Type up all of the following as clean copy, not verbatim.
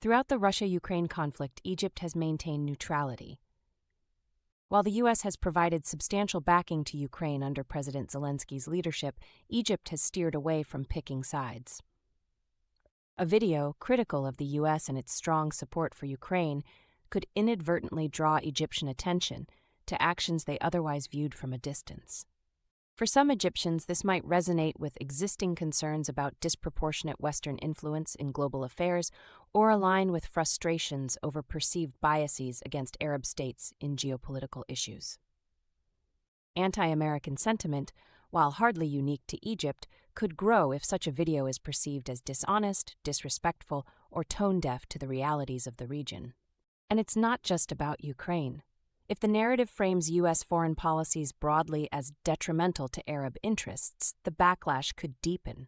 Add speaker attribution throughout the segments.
Speaker 1: Throughout the Russia-Ukraine conflict, Egypt has maintained neutrality. While the U.S. has provided substantial backing to Ukraine under President Zelensky's leadership, Egypt has steered away from picking sides. A video critical of the U.S. and its strong support for Ukraine could inadvertently draw Egyptian attention to actions they otherwise viewed from a distance. For some Egyptians, this might resonate with existing concerns about disproportionate Western influence in global affairs or align with frustrations over perceived biases against Arab states in geopolitical issues. Anti-American sentiment, while hardly unique to Egypt, could grow if such a video is perceived as dishonest, disrespectful, or tone-deaf to the realities of the region. And it's not just about Ukraine. If the narrative frames U.S. foreign policies broadly as detrimental to Arab interests, the backlash could deepen.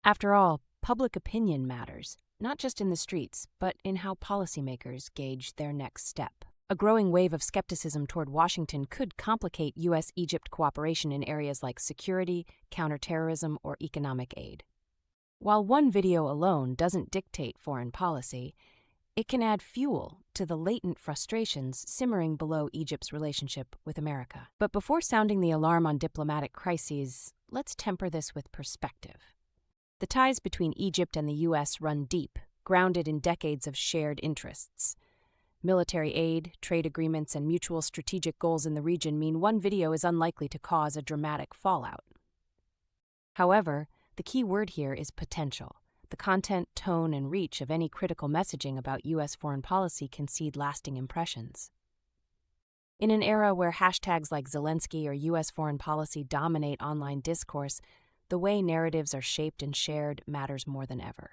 Speaker 1: After all, public opinion matters, not just in the streets, but in how policymakers gauge their next step. A growing wave of skepticism toward Washington could complicate U.S.-Egypt cooperation in areas like security, counterterrorism, or economic aid. While one video alone doesn't dictate foreign policy, it can add fuel to the latent frustrations simmering below Egypt's relationship with America. But before sounding the alarm on diplomatic crises, let's temper this with perspective. The ties between Egypt and the U.S. run deep, grounded in decades of shared interests. Military aid, trade agreements, and mutual strategic goals in the region mean one video is unlikely to cause a dramatic fallout. However, the key word here is potential. The content, tone, and reach of any critical messaging about U.S. foreign policy can seed lasting impressions. In an era where hashtags like Zelensky or U.S. foreign policy dominate online discourse, the way narratives are shaped and shared matters more than ever.